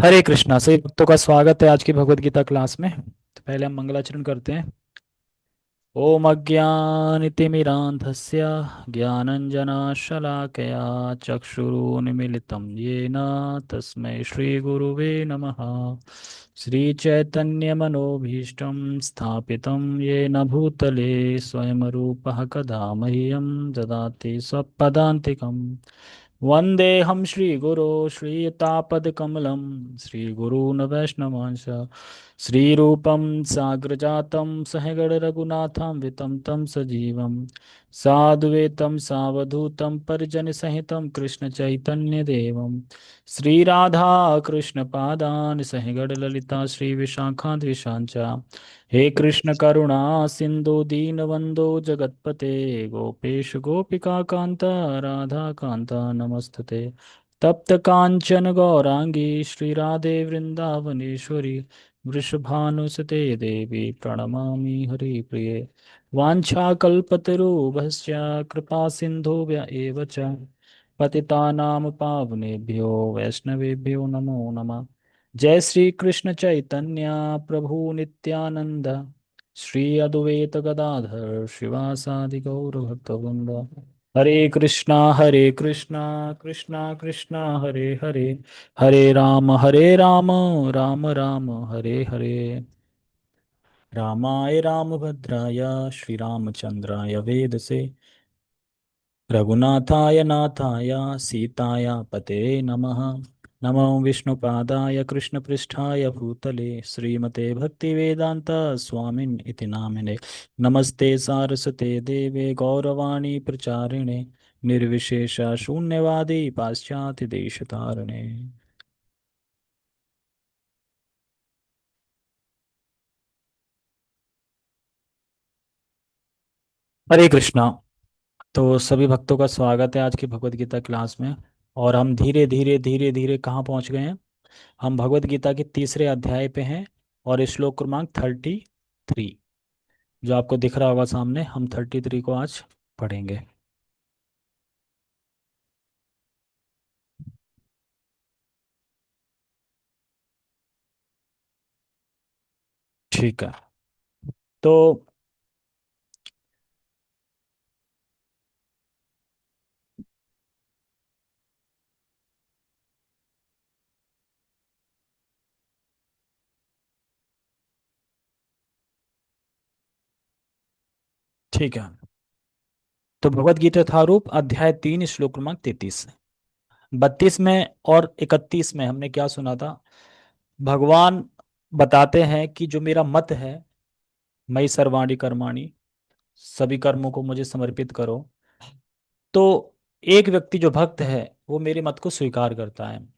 हरे कृष्णा। सभी भक्तों का स्वागत है आज की भगवत गीता क्लास में। तो पहले हम मंगलाचरण करते हैं। ओम अज्ञानितिमिरान्धस्य ज्ञानञ्जनशलाकया चक्षुरुन्मीलितं येन तस्मै श्रीगुरुवे नमः। श्रीचैतन्यमनोभीष्टं स्थापितं येन भूतले स्वयं रूपः कदा मह्यं ददाति स्वपदान्तिकम्। वन्देऽहं श्रीगुरो श्रीयुतापदकमलं श्रीगुरून् वैष्णवांश श्रीरूपं साग्रजातं सहगणरघुनाथं वितं तं सजीवं साद्वैतं सावधूतं परिजनसहितं कृष्णचैतन्यदेवं श्रीराधा कृष्णपादान् सहगणललिता श्रीविशाखान्विषां च। हे कृष्ण करुणा सिंधु दीनबंधो जगतपते गोपेश गोपिका कांता राधा कांता नमस्तते। तप्त कांचन गौरांगी श्री राधे वृंदावनेश्वरी वृषभानुसुते देवी प्रणमामि हरिप्रिये। वाञ्छाकल्पतरुभ्यश्च कृपा सिन्धुभ्य एव च पतितानां पावनेभ्यो वैष्णवेभ्यो नमो नमः। जय श्री कृष्ण चैतन्य प्रभु नित्यानंद श्री अद्वैत गदाधर शिवासादि गौर भक्तवृंद। हरे कृष्णा कृष्णा कृष्णा हरे हरे हरे राम राम राम हरे हरे। रामाय रामभद्राय श्रीरामचंद्राय वेदसे रघुनाथाय नाथाय सीताय पते नमः। नमो विष्णुपादाय कृष्णपृष्ठाय भूतले श्रीमते भक्तिवेदांत स्वामिन् इति नामिने। नमस्ते सारस्वते देवे गौरवाणी प्रचारिणे निर्विशेष शून्यवादी पाश्चात्य देशतारिणे। हरे कृष्णा। तो सभी भक्तों का स्वागत है आज की भगवत गीता क्लास में। और हम धीरे धीरे धीरे धीरे कहाँ पहुँच गए हैं? हम भगवत गीता के तीसरे अध्याय पे हैं और श्लोक क्रमांक 33 जो आपको दिख रहा होगा सामने, हम 33 को आज पढ़ेंगे। ठीक है। तो ठीक है। तो भगवत गीता यथारूप अध्याय 3 श्लोक क्रमांक 33, 32 में और 31 में हमने क्या सुना था? भगवान बताते हैं कि जो मेरा मत है, मई सर्वाणी कर्माणि, सभी कर्मों को मुझे समर्पित करो। तो एक व्यक्ति जो भक्त है वो मेरे मत को स्वीकार करता है।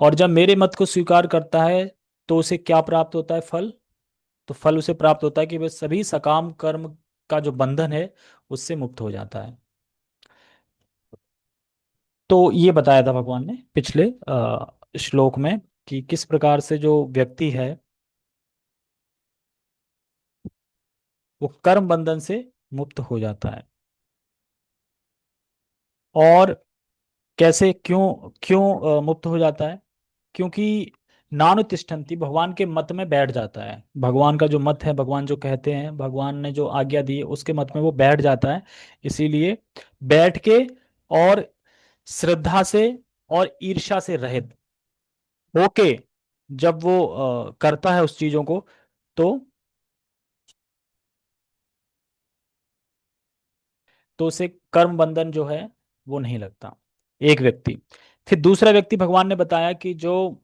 और जब मेरे मत को स्वीकार करता है तो उसे क्या प्राप्त होता है? फल। तो फल उसे प्राप्त होता है कि वह सभी सकाम कर्म का जो बंधन है उससे मुक्त हो जाता है। तो ये बताया था भगवान ने पिछले श्लोक में कि किस प्रकार से जो व्यक्ति है वो कर्म बंधन से मुक्त हो जाता है। और कैसे, क्यों क्यों मुक्त हो जाता है? क्योंकि नानुतिष्ठन्ति, भगवान के मत में बैठ जाता है। भगवान का जो मत है, भगवान जो कहते हैं, भगवान ने जो आज्ञा दी है उसके मत में वो बैठ जाता है। इसीलिए बैठ के और श्रद्धा से और ईर्ष्या से रहित होके जब वो करता है उस चीजों को, तो उसे कर्म बंधन जो है वो नहीं लगता। एक व्यक्ति। फिर दूसरा व्यक्ति भगवान ने बताया कि जो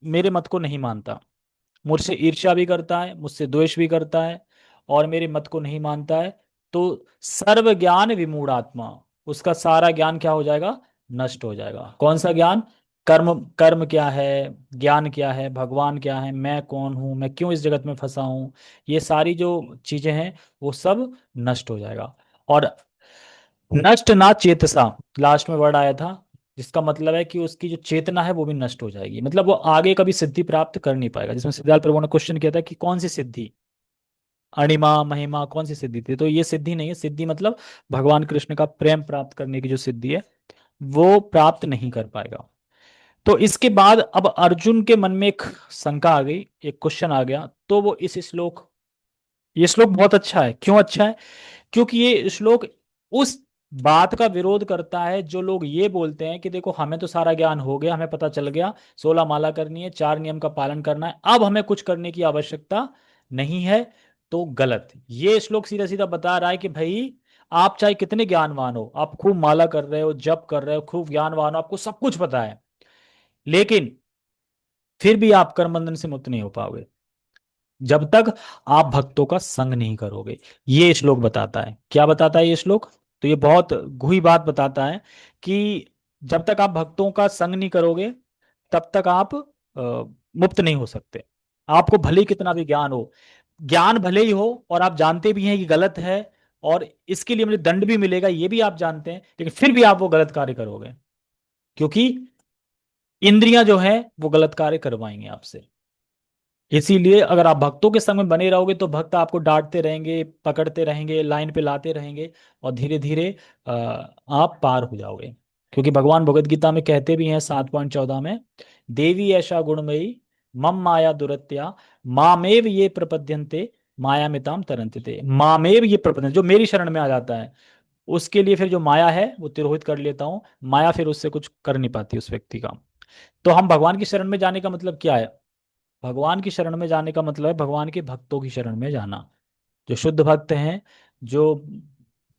मेरे मत को नहीं मानता, मुझसे ईर्ष्या भी करता है, मुझसे द्वेष भी करता है और मेरे मत को नहीं मानता है, तो सर्व ज्ञान विमूढ़ात्मा, उसका सारा ज्ञान क्या हो जाएगा? नष्ट हो जाएगा। कौन सा ज्ञान? कर्म, कर्म क्या है, ज्ञान क्या है, भगवान क्या है, मैं कौन हूं, मैं क्यों इस जगत में फंसा हूं, ये सारी जो चीजें हैं वो सब नष्ट हो जाएगा। और नष्ट ना चेतसा, लास्ट में वर्ड आया था, जिसका मतलब है कि उसकी जो चेतना है वो भी नष्ट हो जाएगी। मतलब वो आगे कभी सिद्धि प्राप्त कर नहीं पाएगा। जिसमें सिद्धार्थ प्रभु ने क्वेश्चन किया था कि कौन सी सिद्धि, अणिमा महिमा कौन सी सिद्धि थी? तो ये सिद्धि नहीं है। सिद्धि मतलब भगवान कृष्ण का प्रेम प्राप्त करने की जो सिद्धि है वो प्राप्त नहीं कर पाएगा। तो इसके बाद अब अर्जुन के मन में एक शंका आ गई, एक क्वेश्चन आ गया। तो वो इस श्लोक, ये श्लोक बहुत अच्छा है। क्यों अच्छा है? क्योंकि ये श्लोक उस बात का विरोध करता है जो लोग ये बोलते हैं कि देखो हमें तो सारा ज्ञान हो गया, हमें पता चल गया, 16 माला करनी है, 4 नियम का पालन करना है, अब हमें कुछ करने की आवश्यकता नहीं है। तो गलत। ये श्लोक सीधा सीधा बता रहा है कि भाई आप चाहे कितने ज्ञानवान हो, आप खूब माला कर रहे हो, जप कर रहे हो, खूब ज्ञानवान हो, आपको सब कुछ पता है, लेकिन फिर भी आप कर्म बंधन से मुक्त नहीं हो पाओगे जब तक आप भक्तों का संग नहीं करोगे। ये श्लोक बताता है। क्या बताता है ये श्लोक? तो ये बहुत गूढ़ी बात बताता है कि जब तक आप भक्तों का संग नहीं करोगे तब तक आप मुक्त नहीं हो सकते। आपको भले ही कितना भी ज्ञान हो, ज्ञान भले ही हो और आप जानते भी हैं कि गलत है और इसके लिए मुझे दंड भी मिलेगा ये भी आप जानते हैं, लेकिन फिर भी आप वो गलत कार्य करोगे, क्योंकि इंद्रियां जो है वो गलत कार्य करवाएंगे आपसे। इसीलिए अगर आप भक्तों के संग में बने रहोगे तो भक्त आपको डांटते रहेंगे, पकड़ते रहेंगे, लाइन पे लाते रहेंगे, और धीरे धीरे आप पार हो जाओगे। क्योंकि भगवान भगवत गीता में कहते भी हैं 7.14 में, देवी ऐसा गुणमयी मम माया दुरत्या मामेव ये प्रपद्यन्ते माया मिताम तरंतते। मामेव ये प्रपद्यन्ते, जो मेरी शरण में आ जाता है उसके लिए फिर जो माया है वो तिरोहित कर लेता हूँ। माया फिर उससे कुछ कर नहीं पाती उस व्यक्ति का। तो हम भगवान की शरण में जाने का मतलब क्या है? भगवान की शरण में जाने का मतलब है भगवान के भक्तों की शरण में जाना। जो शुद्ध भक्त हैं, जो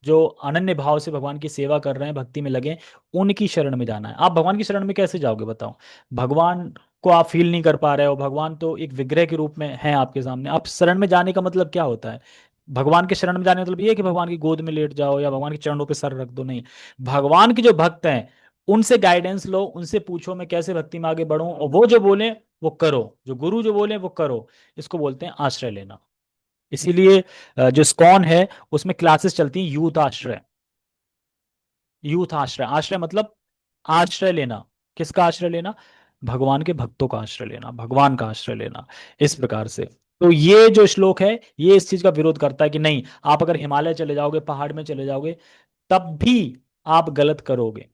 जो अनन्य भाव से भगवान की सेवा कर रहे हैं, भक्ति में लगे, उनकी शरण में जाना है। आप भगवान की शरण में कैसे जाओगे बताओ? भगवान को आप फील नहीं कर पा रहे हो, भगवान तो एक विग्रह के रूप में है आपके सामने। आप शरण में जाने का मतलब क्या होता है? भगवान के शरण में जाने का मतलब ये है कि भगवान की गोद में लेट जाओ या भगवान के चरणों पे सर रख दो, नहीं। भगवान के जो भक्त हैं उनसे गाइडेंस लो, उनसे पूछो मैं कैसे भक्ति में आगे बढ़ूं, और वो जो बोले वो करो, जो गुरु जो बोले वो करो। इसको बोलते हैं आश्रय लेना। इसीलिए जो स्कॉन है उसमें क्लासेस चलती हैं यूथ आश्रय। यूथ आश्रय, आश्रय मतलब आश्रय लेना। किसका आश्रय लेना? भगवान के भक्तों का आश्रय लेना, भगवान का आश्रय लेना, इस प्रकार से। तो ये जो श्लोक है ये इस चीज का विरोध करता है कि नहीं, आप अगर हिमालय चले जाओगे, पहाड़ में चले जाओगे, तब भी आप गलत करोगे।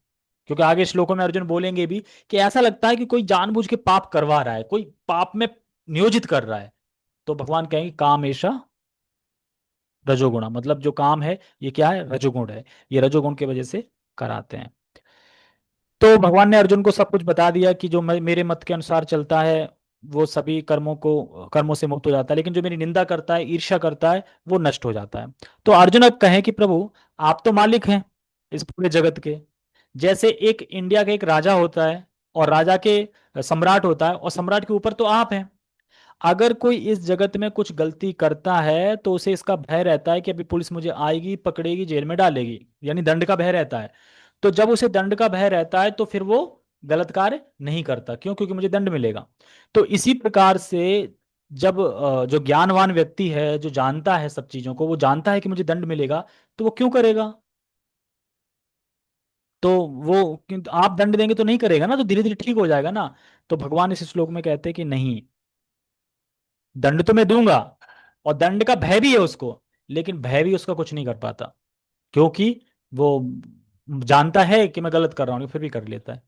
क्योंकि आगे श्लोकों में अर्जुन बोलेंगे भी कि ऐसा लगता है कि कोई जानबूझ के पाप करवा रहा है, कोई पाप में नियोजित कर रहा है। तो भगवान कहेंगे काम ऐसा रजोगुणा, मतलब जो काम है ये क्या है? रजोगुण है। ये रजोगुण की वजह से कराते हैं। तो भगवान ने अर्जुन को सब कुछ बता दिया कि जो मेरे मत के अनुसार चलता है वो सभी कर्मों से मुक्त हो जाता है, लेकिन जो मेरी निंदा करता है, ईर्ष्या करता है, वो नष्ट हो जाता है। तो अर्जुन अब कहें कि प्रभु आप तो मालिक हैं इस पूरे जगत के। जैसे एक इंडिया का एक राजा होता है और राजा के सम्राट होता है, और सम्राट के ऊपर तो आप हैं। अगर कोई इस जगत में कुछ गलती करता है तो उसे इसका भय रहता है कि अभी पुलिस मुझे आएगी, पकड़ेगी, जेल में डालेगी, यानी दंड का भय रहता है। तो जब उसे दंड का भय रहता है तो फिर वो गलत कार्य नहीं करता। क्यों? क्योंकि मुझे दंड मिलेगा। तो इसी प्रकार से जब जो ज्ञानवान व्यक्ति है, जो जानता है सब चीजों को, वो जानता है कि मुझे दंड मिलेगा, तो वो क्यों करेगा? तो आप दंड देंगे तो नहीं करेगा ना, तो धीरे धीरे ठीक हो जाएगा ना। तो भगवान इस श्लोक में कहते हैं कि नहीं, दंड तो मैं दूंगा, और दंड का भय भी है उसको, लेकिन भय भी उसका कुछ नहीं कर पाता, क्योंकि वो जानता है कि मैं गलत कर रहा हूं, फिर भी कर लेता है।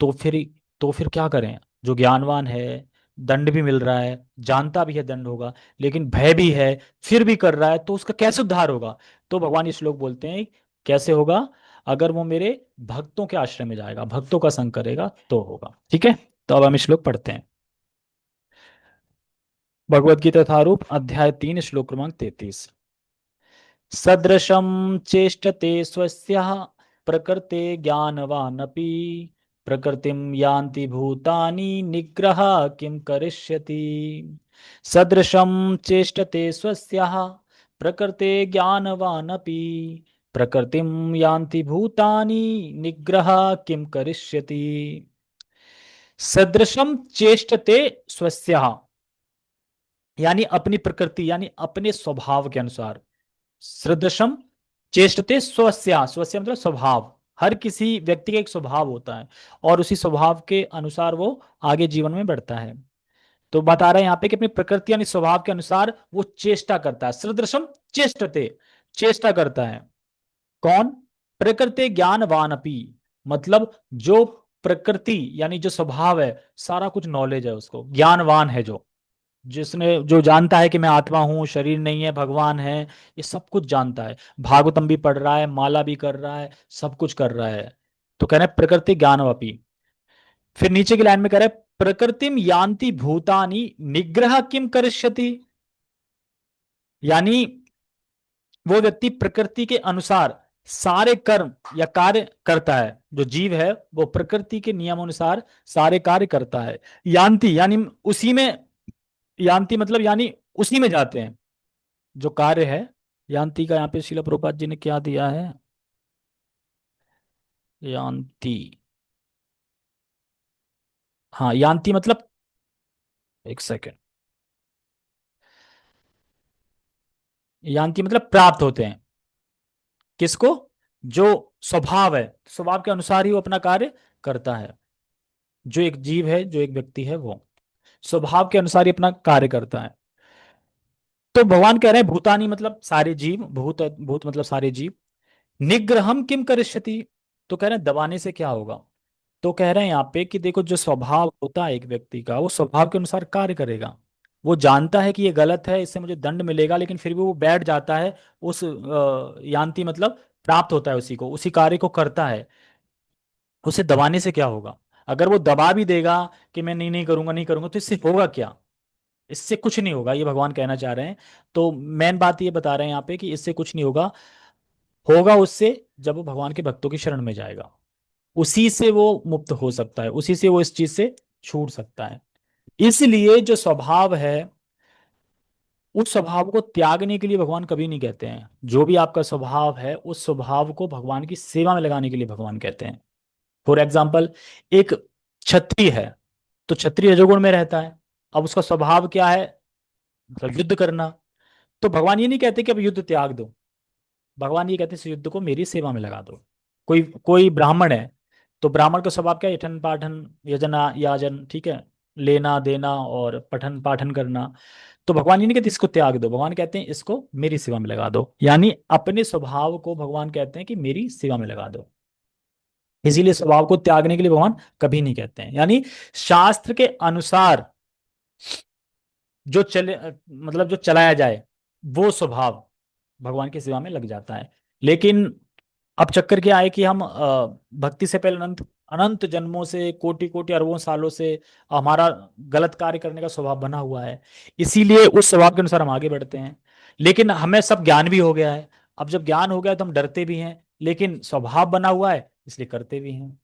तो फिर क्या करें? जो ज्ञानवान है, दंड भी मिल रहा है, जानता भी है दंड होगा, लेकिन भय भी है, फिर भी कर रहा है, तो उसका कैसे उद्धार होगा? तो भगवान ये श्लोक बोलते हैं कैसे होगा? अगर वो मेरे भक्तों के आश्रय में जाएगा, भक्तों का संग करेगा तो होगा। ठीक है, तो अब हम श्लोक पढ़ते हैं। भगवद गीता यथारूप अध्याय 3 श्लोक क्रमांक 33। सदृशं चेष्टते स्वस्यः प्रकृते ज्ञानवानपि प्रकृतिं यान्ति भूतानि निग्रह किं करिष्यति। सदृशं चेष्टते स्वस्यः प्रकृते ज्ञानवानपि प्रकृतिं यान्ति भूतानि निग्रह किं करिष्यति। सदृशं चेष्टते स्वस्यः, यानी अपनी प्रकृति, यानी अपने स्वभाव के अनुसार। सदृशम चेष्टते स्वस्या, स्वस्या मतलब स्वभाव। हर किसी व्यक्ति का एक स्वभाव होता है और उसी स्वभाव के अनुसार वो आगे जीवन में बढ़ता है। तो बता रहे हैं यहाँ पे कि अपनी प्रकृति यानी स्वभाव के अनुसार वो चेष्टा करता है। सदृशम चेष्टते, चेष्टा करता है। कौन? प्रकृति ज्ञानवान अपि, मतलब जो प्रकृति यानी जो स्वभाव है, सारा कुछ नॉलेज है उसको, ज्ञानवान है जो, जिसने जो जानता है कि मैं आत्मा हूं, शरीर नहीं है, भगवान है, ये सब कुछ जानता है। भागवतम भी पढ़ रहा है, माला भी कर रहा है, सब कुछ कर रहा है। तो कह रहे हैं प्रकृति ज्ञानवपी। फिर नीचे की लाइन में कह रहे हैं प्रकृतिम यान्ति भूतानि निग्रह किम करिष्यति। यानी वो व्यक्ति प्रकृति के अनुसार सारे कर्म या कार्य करता है, जो जीव है वो प्रकृति के नियमानुसार सारे कार्य करता है। यान्ति यानी उसी में, यान्ति मतलब यानी उसी में जाते हैं जो कार्य है। यान्ति का यहाँ पे शिला प्रभुपाद जी ने क्या दिया है, यान्ति, हाँ यान्ति मतलब, एक सेकेंड, यान्ति मतलब प्राप्त होते हैं। किसको? जो स्वभाव है, स्वभाव के अनुसार ही वो अपना कार्य करता है। जो एक जीव है, जो एक व्यक्ति है, वो स्वभाव के अनुसार ही अपना कार्य करता है। तो भगवान कह रहे हैं भूतानी मतलब सारे जीव, भूत भूत मतलब सारे जीव, निग्रहम किम करिष्यति। तो कह रहे हैं दबाने से क्या होगा। तो कह रहे हैं यहाँ पे कि देखो, जो स्वभाव होता है एक व्यक्ति का, वो स्वभाव के अनुसार कार्य करेगा। वो जानता है कि ये गलत है, इससे मुझे दंड मिलेगा, लेकिन फिर भी वो बैठ जाता है उस यान्ति मतलब प्राप्त होता है उसी को, उसी कार्य को करता है। उसे दबाने से क्या होगा। अगर वो दबा भी देगा कि मैं नहीं नहीं करूंगा नहीं करूंगा, तो इससे होगा क्या। इससे कुछ नहीं होगा, ये भगवान कहना चाह रहे हैं। तो मेन बात ये बता रहे हैं यहाँ पे कि इससे कुछ नहीं होगा। होगा उससे जब वो भगवान के भक्तों की शरण में जाएगा, उसी से वो मुक्त हो सकता है, उसी से वो इस चीज से छूट सकता है। इसलिए जो स्वभाव है, उस स्वभाव को त्यागने के लिए भगवान कभी नहीं कहते हैं। जो भी आपका स्वभाव है, उस स्वभाव को भगवान की सेवा में लगाने के लिए भगवान कहते हैं। फॉर एग्जाम्पल, एक क्षत्रिय है, तो क्षत्रिय रजोगुण में रहता है। अब उसका स्वभाव क्या है, मतलब युद्ध करना। तो भगवान ये नहीं कहते कि अब युद्ध त्याग दो। भगवान ये कहते हैं इस युद्ध को मेरी सेवा में लगा दो। कोई कोई ब्राह्मण है, तो ब्राह्मण का स्वभाव क्या है, यठन पाठन यजना याजन, ठीक है, लेना देना और पठन पाठन करना। तो भगवान ये नहीं कहते इसको त्याग दो, भगवान कहते हैं इसको मेरी सेवा में लगा दो। यानी अपने स्वभाव को भगवान कहते हैं कि मेरी सेवा में लगा दो। इसीलिए स्वभाव को त्यागने के लिए भगवान कभी नहीं कहते हैं। यानी शास्त्र के अनुसार जो चले, मतलब जो चलाया जाए, वो स्वभाव भगवान की सेवा में लग जाता है। लेकिन अब चक्कर क्या है कि हम भक्ति से पहले अनंत अनंत जन्मों से, कोटि कोटि अरबों सालों से हमारा गलत कार्य करने का स्वभाव बना हुआ है। इसीलिए उस स्वभाव के अनुसार हम आगे बढ़ते हैं। लेकिन हमें सब ज्ञान भी हो गया है। अब जब ज्ञान हो गया तो हम डरते भी हैं, लेकिन स्वभाव बना हुआ है इसलिए करते भी हैं।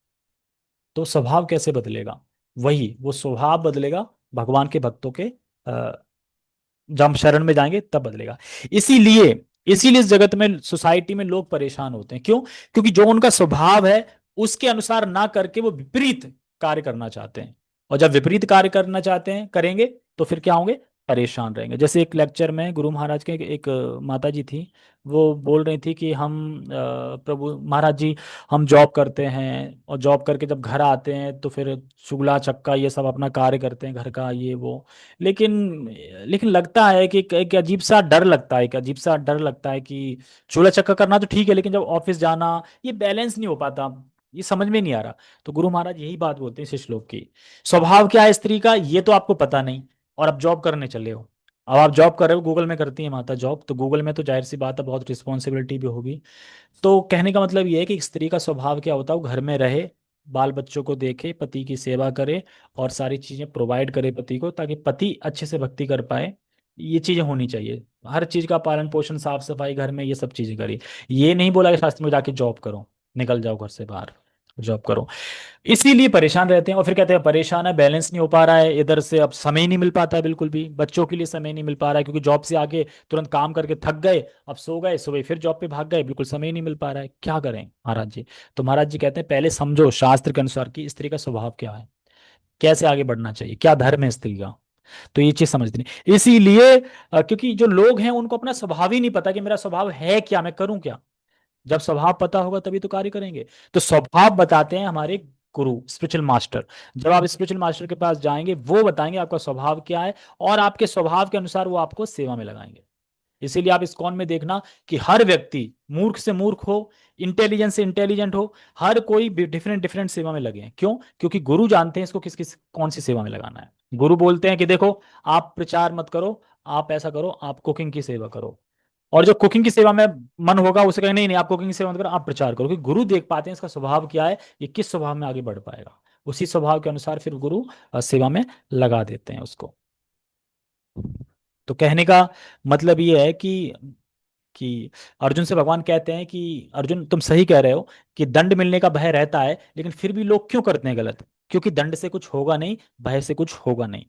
तो स्वभाव कैसे बदलेगा, वही वो स्वभाव बदलेगा भगवान के भक्तों के जब हम शरण में जाएंगे तब बदलेगा। इसीलिए इसीलिए इस जगत में, सोसाइटी में लोग परेशान होते हैं। क्यों? क्योंकि जो उनका स्वभाव है उसके अनुसार ना करके वो विपरीत कार्य करना चाहते हैं। और जब विपरीत कार्य करना चाहते हैं, करेंगे, तो फिर क्या होंगे, परेशान रहेंगे। जैसे एक लेक्चर में गुरु महाराज के एक माता जी थी, वो बोल रही थी कि हम प्रभु महाराज जी, हम जॉब करते हैं और जॉब करके जब घर आते हैं तो फिर चूल्हा चक्का ये सब अपना कार्य करते हैं घर का, ये वो। लेकिन लेकिन लगता है कि एक अजीब सा डर लगता है, एक अजीब सा डर लगता है कि चूल्हा चक्का करना तो ठीक है, लेकिन जब ऑफिस जाना, ये बैलेंस नहीं हो पाता, ये समझ में नहीं आ रहा। तो गुरु महाराज यही बात बोलते हैं इस श्लोक की। स्वभाव क्या है स्त्री का, ये तो आपको पता नहीं, और अब जॉब करने चले हो। अब आप जॉब कर रहे हो, गूगल में करती है माता जॉब, तो गूगल में तो जाहिर सी बात है बहुत रिस्पॉन्सिबिलिटी भी होगी। तो कहने का मतलब ये है कि स्त्री का स्वभाव क्या होता है, वो घर में रहे, बाल बच्चों को देखे, पति की सेवा करे, और सारी चीजें प्रोवाइड करे पति को, ताकि पति अच्छे से भक्ति कर पाए। ये चीजें होनी चाहिए, हर चीज का पालन पोषण, साफ सफाई घर में, ये सब चीजें करी। ये नहीं बोला कि शास्त्र में जाके जॉब करो, निकल जाओ घर से बाहर, जॉब करो। इसीलिए परेशान रहते हैं, और फिर कहते हैं परेशान है, बैलेंस नहीं हो पा रहा है, इधर से अब समय ही नहीं मिल पाता है, बिल्कुल भी बच्चों के लिए समय नहीं मिल पा रहा है, क्योंकि जॉब से आके तुरंत काम करके थक गए, अब सो गए, सुबह फिर जॉब पे भाग गए, बिल्कुल समय ही नहीं मिल पा रहा है, क्या करें महाराज जी। तो महाराज जी कहते हैं पहले समझो शास्त्र के अनुसार कि स्त्री का स्वभाव क्या है, कैसे आगे बढ़ना चाहिए, क्या धर्म है स्त्री का। तो ये चीज समझते नहीं, इसीलिए क्योंकि जो लोग हैं उनको अपना स्वभाव ही नहीं पता कि मेरा स्वभाव है क्या, मैं करूं क्या। जब स्वभाव पता होगा तभी तो कार्य करेंगे। तो स्वभाव बताते हैं हमारे गुरु, स्पिरिचुअल मास्टर। जब आप स्पिरिचुअल मास्टर के पास जाएंगे, वो बताएंगे आपका स्वभाव क्या है, और आपके स्वभाव के अनुसार वो आपको सेवा में लगाएंगे। इसीलिए आप इस्कॉन में देखना कि हर व्यक्ति, मूर्ख से मूर्ख हो, इंटेलिजेंट से इंटेलिजेंट हो, हर कोई डिफरेंट डिफरेंट सेवा में लगे हैं। क्यों? क्योंकि गुरु जानते हैं इसको किस किस कौन सी सेवा में लगाना है। गुरु बोलते हैं कि देखो, आप प्रचार मत करो, आप ऐसा करो, आप कुकिंग की सेवा करो। और जो कुकिंग की सेवा में मन होगा उसे कहेंगे नहीं नहीं, आप कुकिंग की सेवा मत करो, आप प्रचार करो। क्योंकि गुरु देख पाते हैं इसका स्वभाव क्या है, ये किस स्वभाव में आगे बढ़ पाएगा। उसी स्वभाव के अनुसार फिर गुरु सेवा में लगा देते हैं उसको। तो कहने का मतलब ये है कि अर्जुन से भगवान कहते हैं कि अर्जुन, तुम सही कह रहे हो कि दंड मिलने का भय रहता है, लेकिन फिर भी लोग क्यों करते हैं गलत? क्योंकि दंड से कुछ होगा नहीं, भय से कुछ होगा नहीं।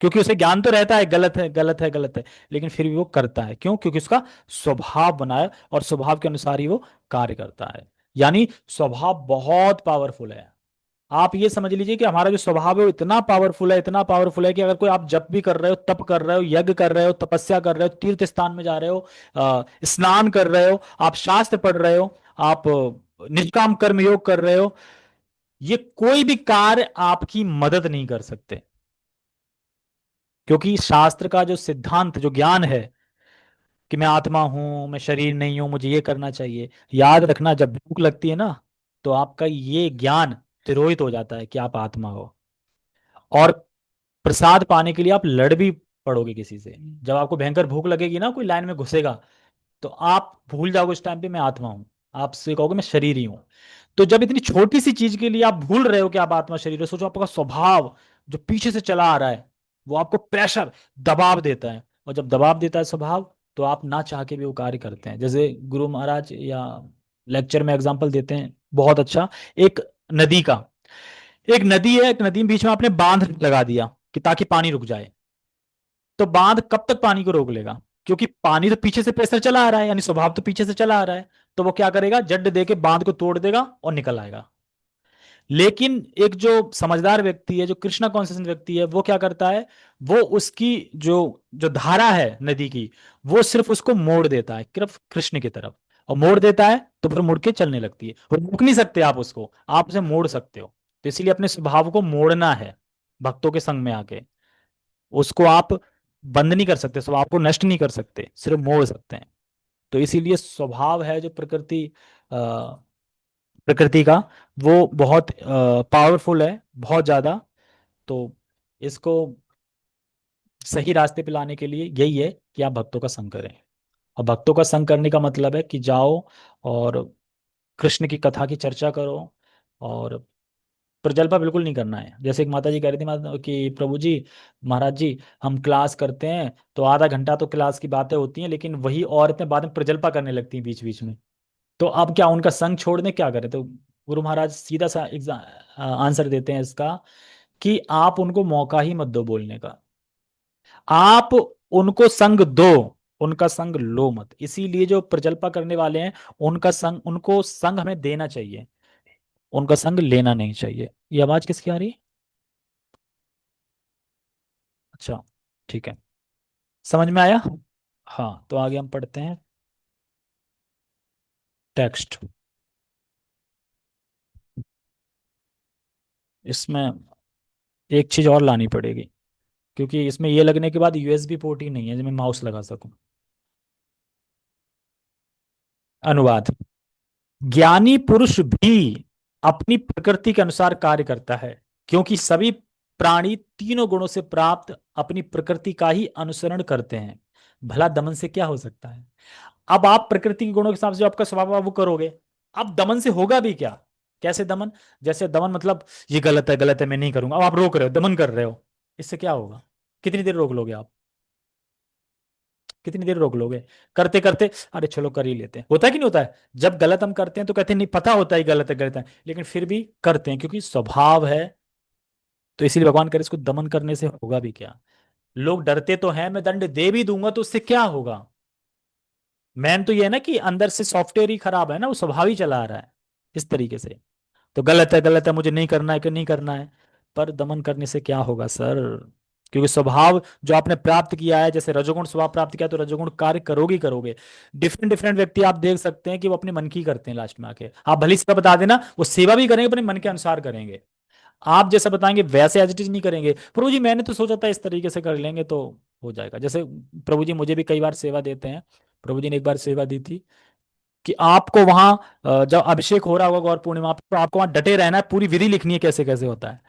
क्योंकि उसे ज्ञान तो रहता है गलत है गलत है गलत है, लेकिन फिर भी वो करता है। क्यों? क्योंकि उसका स्वभाव बना है और स्वभाव के अनुसार ही वो कार्य करता है। यानी स्वभाव बहुत पावरफुल है। आप ये समझ लीजिए कि हमारा जो स्वभाव है वो इतना पावरफुल है, इतना पावरफुल है कि अगर कोई आप जप भी कर रहे हो, तप कर रहे हो, यज्ञ कर रहे हो, तपस्या कर रहे हो, तीर्थ स्थान में जा रहे हो, स्नान कर रहे हो, आप शास्त्र पढ़ रहे हो, आप निष्काम कर्म योग कर रहे हो, ये कोई भी कार्य आपकी मदद नहीं कर सकते। क्योंकि शास्त्र का जो सिद्धांत, जो ज्ञान है कि मैं आत्मा हूं, मैं शरीर नहीं हूं, मुझे ये करना चाहिए, याद रखना जब भूख लगती है ना, तो आपका ये ज्ञान तिरोहित हो जाता है कि आप आत्मा हो। और प्रसाद पाने के लिए आप लड़ भी पड़ोगे किसी से। जब आपको भयंकर भूख लगेगी ना, कोई लाइन में घुसेगा, तो आप भूल जाओगे उस टाइम पे मैं आत्मा हूं, आपसे कहोगे मैं शरीर ही हूं। तो जब इतनी छोटी सी चीज के लिए आप भूल रहे हो कि आप आत्मा शरीर हो, सोचो आपका स्वभाव जो पीछे से चला आ रहा है, वो आपको प्रेशर, दबाव देता है। और जब दबाव देता है स्वभाव, तो आप ना चाह के भी वो कार्य करते हैं। जैसे गुरु महाराज या लेक्चर में एग्जाम्पल देते हैं बहुत अच्छा, एक नदी का। एक नदी है, एक नदी में बीच में आपने बांध लगा दिया कि ताकि पानी रुक जाए। तो बांध कब तक पानी को रोक लेगा? क्योंकि पानी तो पीछे से प्रेशर चला आ रहा है, यानी स्वभाव तो पीछे से चला आ रहा है। तो वो क्या करेगा? जड दे के बांध को तोड़ देगा और निकल आएगा। लेकिन एक जो समझदार व्यक्ति है, जो कृष्णा कॉन्शियस व्यक्ति है, वो क्या करता है? वो उसकी जो जो धारा है नदी की, वो सिर्फ उसको मोड़ देता है सिर्फ कृष्ण की तरफ। और मोड़ देता है तो फिर मुड़ के चलने लगती है। और रोक नहीं सकते आप उसको, आप उसे मोड़ सकते हो। तो इसीलिए अपने स्वभाव को मोड़ना है भक्तों के संग में आके। उसको आप बंद नहीं कर सकते, स्वभाव को नष्ट नहीं कर सकते, सिर्फ मोड़ सकते हैं। तो इसीलिए स्वभाव है जो प्रकृति का, वो बहुत पावरफुल है, बहुत ज्यादा। तो इसको सही रास्ते पे लाने के लिए यही है कि आप भक्तों का संग करें। और भक्तों का संग करने का मतलब है कि जाओ और कृष्ण की कथा की चर्चा करो। और प्रजल्पा बिल्कुल नहीं करना है। जैसे एक माता जी कह रही थी, माता कि प्रभु जी, महाराज जी, हम क्लास करते हैं तो आधा घंटा तो क्लास की बातें होती हैं, लेकिन वही औरतें बाद में प्रजल्पा करने लगती हैं बीच बीच में। तो अब क्या उनका संग छोड़ दें, क्या करें? तो गुरु महाराज सीधा सा आंसर देते हैं इसका, कि आप उनको मौका ही मत दो बोलने का। आप उनको संग दो, उनका संग लो मत। इसीलिए जो प्रजल्पा करने वाले हैं, उनका संग, उनको संग हमें देना चाहिए, उनका संग लेना नहीं चाहिए। ये आवाज किसकी आ रही है? अच्छा, ठीक है, समझ में आया। हाँ, तो आगे हम पढ़ते हैं टेक्स्ट। इसमें एक चीज और लानी पड़ेगी, क्योंकि इसमें ये लगने के बाद यूएसबी पोर्ट ही नहीं है जिसमें माउस लगा सकूं। अनुवाद। ज्ञानी पुरुष भी अपनी प्रकृति के अनुसार कार्य करता है, क्योंकि सभी प्राणी तीनों गुणों से प्राप्त अपनी प्रकृति का ही अनुसरण करते हैं। भला दमन से क्या हो सकता है? अब आप प्रकृति के गुणों के हिसाब से जो आपका स्वभाव है वो करोगे। अब दमन से होगा भी क्या? कैसे दमन? जैसे दमन मतलब ये गलत है मैं नहीं करूंगा, अब आप रोक रहे हो, दमन कर रहे हो, इससे क्या होगा? कितनी देर रोक लोगे आप? कितनी देर रोक लोगे? करते करते अरे चलो कर ही लेते हैं, होता है कि नहीं होता है? जब गलत हम करते हैं तो कहते हैं नहीं, पता होता है गलत है गलत है, लेकिन फिर भी करते हैं क्योंकि स्वभाव है। तो इसीलिए भगवान करे इसको दमन करने से होगा भी क्या? लोग डरते तो हैं, मैं दंड दे भी दूंगा तो उससे क्या होगा? मैन तो ये है ना कि अंदर से सॉफ्टवेयर ही खराब है ना, वो स्वभाव ही चला आ रहा है इस तरीके से। तो गलत है मुझे नहीं करना है कि नहीं करना है। पर दमन करने से क्या होगा सर? क्योंकि स्वभाव जो आपने प्राप्त किया है, जैसे रजोगुण स्वभाव प्राप्त किया, तो रजोगुण कार्य करोगे ही करोगे। डिफरेंट डिफरेंट व्यक्ति आप देख सकते हैं कि वो अपने मन की करते हैं, लास्ट में आके आप भली सेवा बता देना, वो सेवा भी करेंगे अपने मन के अनुसार करेंगे। आप जैसा बताएंगे वैसे एज इट इज नहीं करेंगे। प्रभु जी मैंने तो सोचा था इस तरीके से कर लेंगे तो हो जाएगा। जैसे प्रभु जी मुझे भी कई बार सेवा देते हैं। प्रभु जी ने एक बार सेवा दी थी कि आपको वहां जब अभिषेक हो रहा होगा गौर पूर्णिमा पे, तो आपको वहां डटे रहना है, पूरी विधि लिखनी है कैसे कैसे होता है।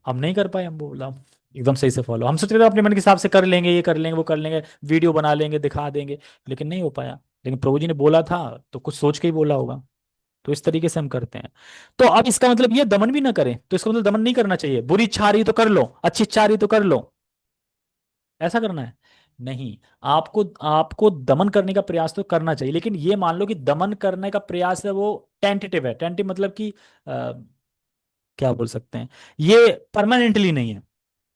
हम नहीं कर पाए, हम बोला एकदम सही से फॉलो, हम सोच रहे थे अपने मन के हिसाब से कर लेंगे, ये कर लेंगे वो कर लेंगे, वीडियो बना लेंगे दिखा देंगे, लेकिन नहीं हो पाया। लेकिन प्रभु जी ने बोला था तो कुछ सोच के ही बोला होगा। तो इस तरीके से हम करते हैं। तो अब इसका मतलब ये दमन भी ना करें, तो इसका मतलब दमन नहीं करना चाहिए। बुरी इच्छा आ रही तो कर लो, अच्छी इच्छा आ रही तो कर लो, ऐसा करना है? नहीं। आपको आपको दमन करने का प्रयास तो करना चाहिए, लेकिन ये मान लो कि दमन करने का प्रयास है वो टेंटेटिव है। टेंटेटिव मतलब कि क्या बोल सकते हैं, ये परमानेंटली नहीं है।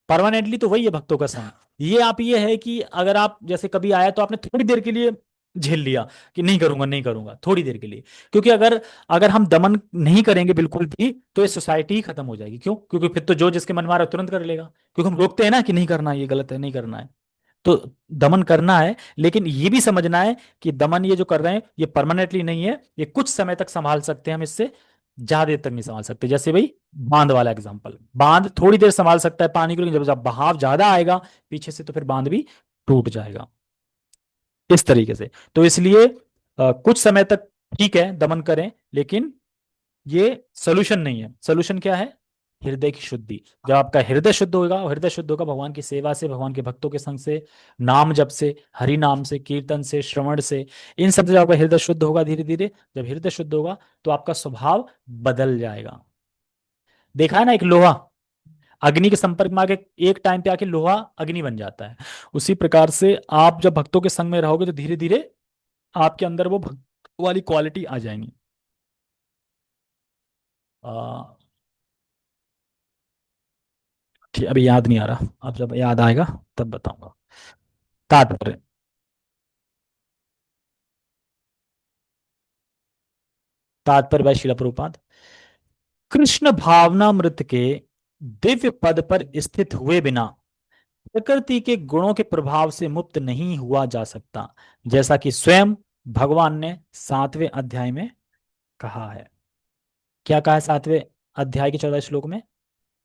परमानेंटली तो वही है भक्तों का संग। ये आप ये है कि अगर आप जैसे कभी आया तो आपने थोड़ी देर के लिए झेल लिया कि नहीं करूंगा नहीं करूंगा, थोड़ी देर के लिए। क्योंकि अगर अगर हम दमन नहीं करेंगे बिल्कुल भी, तो ये सोसाइटी ही खत्म हो जाएगी। क्यों? क्योंकि फिर तो जो जिसके मन में आ रहा है तुरंत कर लेगा, क्योंकि हम रोकते हैं ना कि नहीं करना, ये गलत है, नहीं करना है। तो दमन करना है, लेकिन ये भी समझना है कि दमन ये जो कर रहे हैं ये परमानेंटली नहीं है, ये कुछ समय तक संभाल सकते हैं हम इससे, ज्यादा देर तक नहीं संभाल सकते। जैसे भाई बांध वाला एग्जांपल, बांध थोड़ी देर संभाल सकता है पानी को, लेकिन जब जब बहाव ज्यादा आएगा पीछे से तो फिर बांध भी टूट जाएगा। इस तरीके से तो इसलिए कुछ समय तक ठीक है दमन करें, लेकिन ये सोल्यूशन नहीं है। सोल्यूशन क्या है? हृदय की शुद्धि। जब आपका हृदय शुद्ध होगा, और हृदय शुद्ध होगा भगवान की सेवा से, भगवान के भक्तों के संग से, नाम जप से, हरि नाम से, कीर्तन से, श्रवण से, इन सब से जब आपका हृदय शुद्ध होगा धीरे धीरे, जब हृदय शुद्ध होगा तो आपका स्वभाव बदल जाएगा। देखा है ना, एक लोहा अग्नि के संपर्क में आके एक टाइम पे आके लोहा अग्नि बन जाता है। उसी प्रकार से आप जब भक्तों के संग में रहोगे तो धीरे धीरे आपके अंदर वो भक्त वाली क्वालिटी आ जाएंगी। आ, ठीक, अभी याद नहीं आ रहा, अब जब याद आएगा तब बताऊंगा। तात्पर्य, तात्पर्य भाई शिला प्रभुपाद, कृष्ण भावनामृत के दिव्य पद पर स्थित हुए बिना प्रकृति के गुणों के प्रभाव से मुक्त नहीं हुआ जा सकता, जैसा कि स्वयं भगवान ने 7वें अध्याय में कहा है। क्या कहा है 7वें अध्याय के 14 श्लोक में?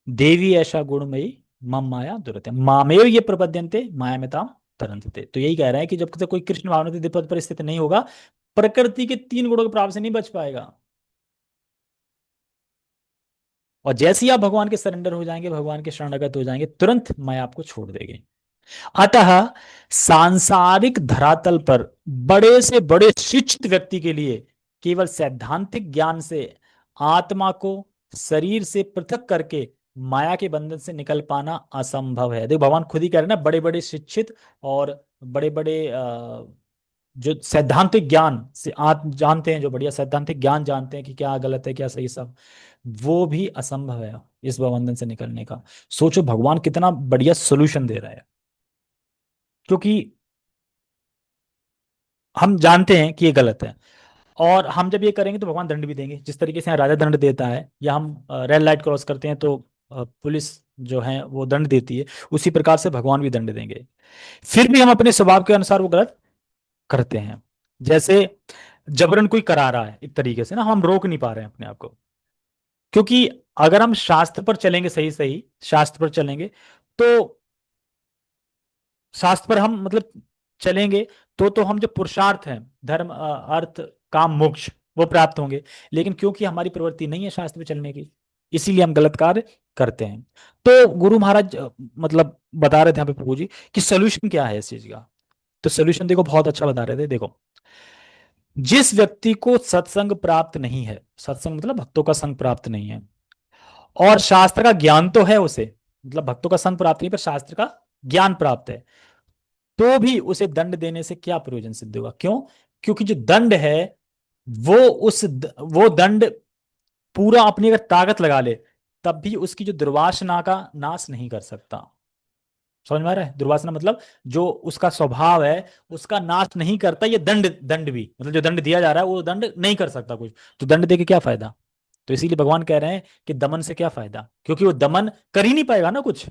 देवी ऐसा गुणमयी मम माया दुरते मामेव ये प्रपद्यन्ते माया में ताम तरंतते। तो यही कह रहा है कि जब तक कोई कृष्ण भावना के पद पर स्थित नहीं होगा, प्रकृति के 3 गुणों के प्रभाव से नहीं बच पाएगा। और जैसे ही आप भगवान के सरेंडर हो जाएंगे, भगवान के शरणागत हो जाएंगे, तुरंत माया आपको छोड़ देगी। अतः सांसारिक धरातल पर बड़े से बड़े शिक्षित व्यक्ति के लिए केवल सैद्धांतिक ज्ञान से आत्मा को शरीर से पृथक करके माया के बंधन से निकल पाना असंभव है। देखो भगवान खुद ही कह रहे हैं ना, बड़े बड़े शिक्षित और बड़े बड़े जो सैद्धांतिक ज्ञान से आप जानते हैं, जो बढ़िया सैद्धांतिक ज्ञान जानते हैं कि क्या गलत है क्या सही, सब वो भी असंभव है इस बंधन से निकलने का। सोचो भगवान कितना बढ़िया सोल्यूशन दे रहा है। क्योंकि हम जानते हैं कि ये गलत है, और हम जब ये करेंगे तो भगवान दंड भी देंगे। जिस तरीके से यहाँ राजा दंड देता है, या हम रेड लाइट क्रॉस करते हैं तो पुलिस जो है वो दंड देती है, उसी प्रकार से भगवान भी दंड देंगे। फिर भी हम अपने स्वभाव के अनुसार वो गलत करते हैं। जैसे जबरन कोई करा रहा है एक तरीके से ना, हम रोक नहीं पा रहे हैं अपने आप को। क्योंकि अगर हम शास्त्र पर चलेंगे, सही सही शास्त्र पर चलेंगे, तो शास्त्र पर हम मतलब चलेंगे, तो हम जो पुरुषार्थ हैं, धर्म अर्थ काम मोक्ष, वो प्राप्त होंगे। लेकिन क्योंकि हमारी प्रवृत्ति नहीं है शास्त्र पे चलने की, इसीलिए हम गलत कार्य करते हैं। तो गुरु महाराज मतलब बता रहे थे यहाँ पे प्रभु जी कि सोल्यूशन क्या है इस चीज का। तो सोल्यूशन देखो बहुत अच्छा बता रहे थे। देखो, जिस व्यक्ति को सत्संग प्राप्त नहीं है, सत्संग मतलब भक्तों का संग प्राप्त नहीं है, और शास्त्र का ज्ञान तो है उसे, मतलब भक्तों का संग प्राप्त नहीं पर शास्त्र का ज्ञान प्राप्त है, तो भी उसे दंड देने से क्या प्रयोजन सिद्ध होगा? क्यों? क्योंकि जो दंड है वो वो दंड पूरा अपनी अगर ताकत लगा ले, तब भी उसकी जो दुर्वासना का नाश नहीं कर सकता। समझ में आ रहा है? दुर्वासना मतलब जो उसका स्वभाव है उसका नाश नहीं करता ये दंड। दंड भी मतलब जो दंड दिया जा रहा है वो दंड नहीं कर सकता कुछ, तो दंड दे के क्या फायदा? तो इसीलिए भगवान कह रहे हैं कि दमन से क्या फायदा, क्योंकि वो दमन कर ही नहीं पाएगा ना कुछ।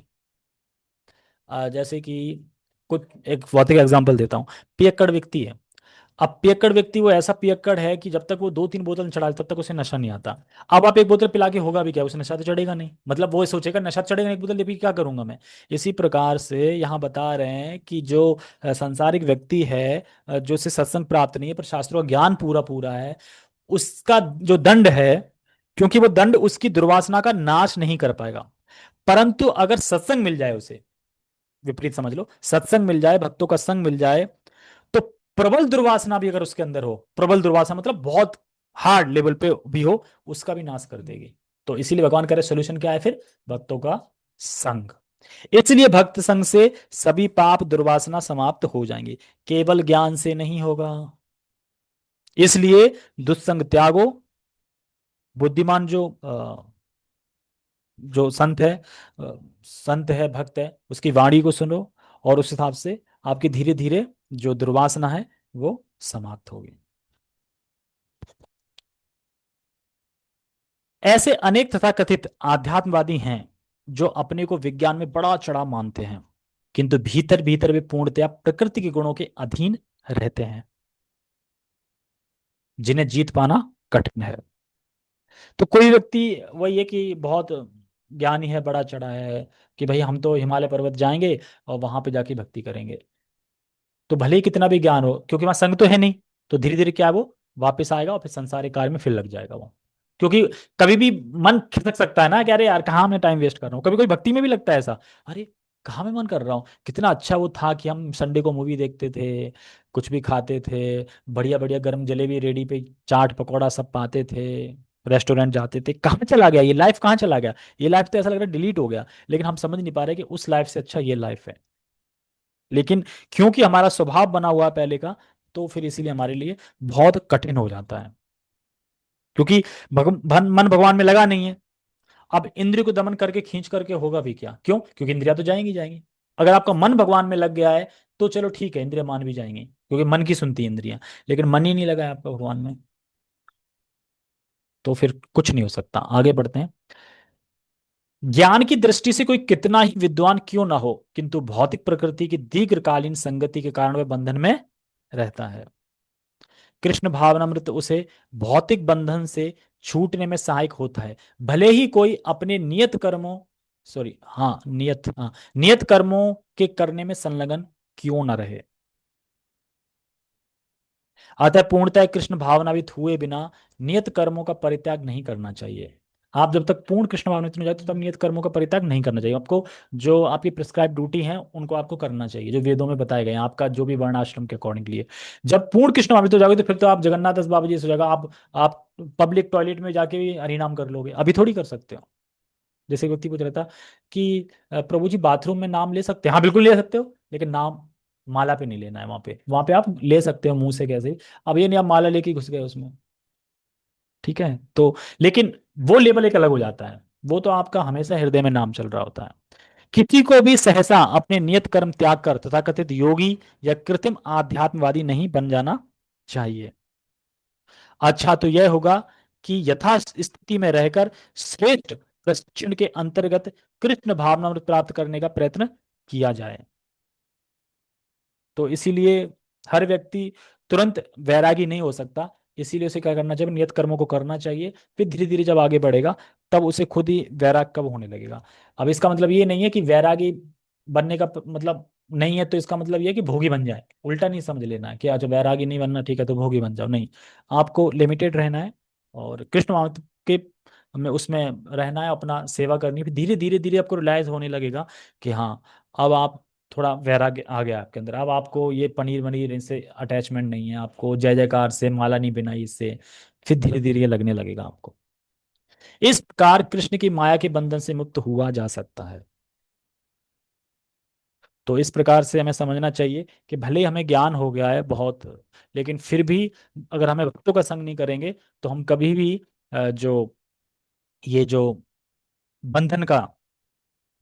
जैसे कि कुछ एक भौतिक एग्जांपल देता हूँ। पियक्कड़ व्यक्ति है, अब पियक्कड़ व्यक्ति वो ऐसा पियक्कड़ है कि जब तक वो 2-3 बोतल चढ़ा तब तक उसे नशा नहीं आता। अब आप एक बोतल पिला के होगा भी क्या, उसे नशा तो चढ़ेगा नहीं, मतलब वो सोचेगा नशा तो चढ़ेगा नहीं, एक बोतल पी के क्या करूंगा मैं। इसी प्रकार से यहाँ बता रहे हैं कि जो सांसारिक व्यक्ति है, जो उसे सत्संग प्राप्त नहीं है पर शास्त्रों का ज्ञान पूरा पूरा है, उसका जो दंड है, क्योंकि वो दंड उसकी दुर्वासना का नाश नहीं कर पाएगा, परंतु अगर सत्संग मिल जाए उसे, विपरीत समझ लो, सत्संग मिल जाए, भक्तों का संग मिल जाए, तो प्रबल दुर्वासना भी अगर उसके अंदर हो, प्रबल दुर्वासना मतलब बहुत हार्ड लेवल पे भी हो, उसका भी नाश कर देगी। तो इसीलिए भगवान कह रहे सोल्यूशन क्या है फिर, भक्तों का संग। इसलिए भक्त संग से सभी पाप दुर्वासना समाप्त हो जाएंगे, केवल ज्ञान से नहीं होगा। इसलिए दुस्संग त्यागो, बुद्धिमान जो संत है, भक्त है, उसकी वाणी को सुनो, और उस हिसाब से आपकी धीरे धीरे जो दुर्वासना है वो समाप्त होगी। ऐसे अनेक तथाकथित आध्यात्मवादी हैं जो अपने को विज्ञान में बड़ा चढ़ा मानते हैं, किंतु भीतर भीतर वे पूर्णतया प्रकृति के गुणों के अधीन रहते हैं, जिन्हें जीत पाना कठिन है। तो कोई व्यक्ति वही है कि बहुत ज्ञानी है, बड़ा चढ़ा है, कि भाई हम तो हिमालय पर्वत जाएंगे और वहां पे जाके भक्ति करेंगे, तो भले ही कितना भी ज्ञान हो, क्योंकि वहां संग तो है नहीं, तो धीरे धीरे क्या है, वो वापस आएगा और फिर संसारिक कार्य में फिर लग जाएगा वो। क्योंकि कभी भी मन खिसक सकता है ना, कि अरे यार कहाँ मैं टाइम वेस्ट कर रहा हूँ, कभी कोई भक्ति में भी लगता है ऐसा, अरे कहाँ मैं मन कर रहा हूँ, कितना अच्छा वो था कि हम संडे को मूवी देखते थे, कुछ भी खाते थे, बढ़िया बढ़िया गर्म जलेबी रेडी पे, चाट पकौड़ा सब पाते थे, रेस्टोरेंट जाते थे, कहाँ चला गया ये लाइफ, कहाँ चला गया ये लाइफ, तो ऐसा लग रहा है डिलीट हो गया। लेकिन हम समझ नहीं पा रहे कि उस लाइफ से अच्छा ये लाइफ है। लेकिन क्योंकि हमारा स्वभाव बना हुआ है पहले का, तो फिर इसीलिए हमारे लिए बहुत कठिन हो जाता है, क्योंकि मन भगवान में लगा नहीं है। अब इंद्रिय को दमन करके खींच करके होगा भी क्या, क्यों, क्योंकि इंद्रिया तो जाएंगी जाएंगी। अगर आपका मन भगवान में लग गया है तो चलो ठीक है, इंद्रिया मान भी जाएंगी, क्योंकि मन की सुनती है इंद्रियां, लेकिन मन ही नहीं लगा है आपका भगवान में, तो फिर कुछ नहीं हो सकता। आगे बढ़ते हैं। ज्ञान की दृष्टि से कोई कितना ही विद्वान क्यों ना हो, किंतु भौतिक प्रकृति की दीर्घकालीन संगति के कारण वह बंधन में रहता है। कृष्ण भावनामृत उसे भौतिक बंधन से छूटने में सहायक होता है, भले ही कोई अपने नियत कर्मों, सॉरी हाँ नियत कर्मों के करने में संलग्न क्यों न रहे। अतः पूर्णतः कृष्ण भावनावित हुए बिना नियत कर्मों का परित्याग नहीं करना चाहिए। आप जब तक पूर्ण कृष्ण भावनावित नहीं हो जाते तब नियत कर्मों का परित्याग नहीं करना चाहिए आपको। जो आपकी प्रिस्क्राइब ड्यूटी है उनको आपको करना चाहिए, जो वेदों में बताए गए हैं, आपका जो भी वर्ण आश्रम के अकॉर्डिंगली है। जब पूर्ण कृष्ण भावनावित हो जाओगे तो फिर तो आप जगन्नाथ दास बाबा जी से हो जाएगा, आप पब्लिक टॉयलेट में जाके भी हरिनाम कर लोगे, अभी थोड़ी कर सकते हो। जैसे एक व्यक्ति पूछ रहा था कि प्रभु जी बाथरूम में नाम ले सकते हैं, हाँ बिल्कुल ले सकते हो, लेकिन नाम माला पे नहीं लेना है, वहां पे आप ले सकते हो मुंह से कैसे भी। अब ये नहीं आप माला लेके घुस गए उसमें, ठीक है तो, लेकिन वो लेवल एक अलग हो जाता है, वो तो आपका हमेशा हृदय में नाम चल रहा होता है। किसी को भी सहसा अपने नियत कर्म त्याग कर तथाकथित योगी या कृत्रिम आध्यात्मवादी नहीं बन जाना चाहिए। अच्छा तो यह होगा कि यथा स्थिति में रहकर श्रेष्ठ प्रशिक्षण के अंतर्गत कृष्ण भावनामृत प्राप्त करने का प्रयत्न किया जाए। तो इसीलिए हर व्यक्ति तुरंत वैरागी नहीं हो सकता, इसीलिए उसे क्या करना चाहिए, नियत कर्मों को करना चाहिए, फिर धीरे धीरे जब आगे बढ़ेगा तब उसे खुद ही वैराग कब होने लगेगा। अब इसका मतलब ये नहीं है कि वैरागी बनने का मतलब नहीं है, तो इसका मतलब ये है कि भोगी बन जाए, उल्टा नहीं समझ लेना है कि आज वैरागी नहीं बनना, ठीक है तो भोगी बन जाओ, नहीं। आपको लिमिटेड रहना है और कृष्ण महत्व के में उसमें रहना है, अपना सेवा करनी है, फिर धीरे धीरे धीरे आपको रियलाइज होने लगेगा कि हाँ अब आप थोड़ा वैराग्य आ गया आपके अंदर, अब आपको ये पनीर वनीर इनसे अटैचमेंट नहीं है, आपको जय जयकार से माला नहीं बिनाई इससे, फिर धीरे धीरे ये लगने लगेगा आपको। इस प्रकार कृष्ण की माया के बंधन से मुक्त हुआ जा सकता है। तो इस प्रकार से हमें समझना चाहिए कि भले ही हमें ज्ञान हो गया है बहुत, लेकिन फिर भी अगर हमें भक्तों का संग नहीं करेंगे तो हम कभी भी जो ये जो बंधन का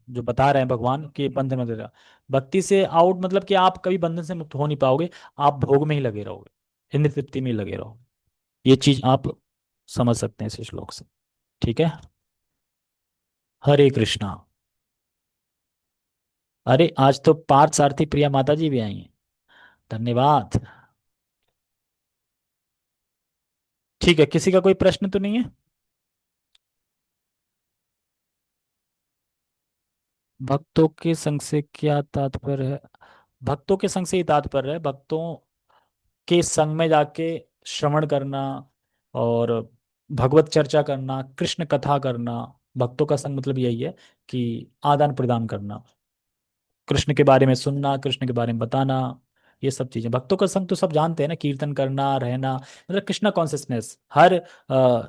जो बता रहे हैं भगवान के बंधन में रहेगा, भक्ति से आउट मतलब कि आप कभी बंधन से मुक्त हो नहीं पाओगे, आप भोग में ही लगे रहोगे, इंद्र तृप्ति में ही लगे रहोगे। ये चीज आप समझ सकते हैं इस श्लोक से, ठीक है। हरे कृष्णा। अरे आज तो पार्थ सारथी प्रिया माता जी भी आई हैं, धन्यवाद। ठीक है, किसी का कोई प्रश्न तो नहीं है? भक्तों के संग से क्या तात्पर्य है? भक्तों के संग से ही तात्पर्य है, भक्तों के संग में जाके श्रवण करना, और भगवत चर्चा करना, कृष्ण कथा करना। भक्तों का संग मतलब यही है कि आदान प्रदान करना, कृष्ण के बारे में सुनना, कृष्ण के बारे में बताना, ये सब चीजें। भक्तों का संग तो सब जानते हैं ना, कीर्तन करना, रहना, मतलब कृष्णा कॉन्सियसनेस हर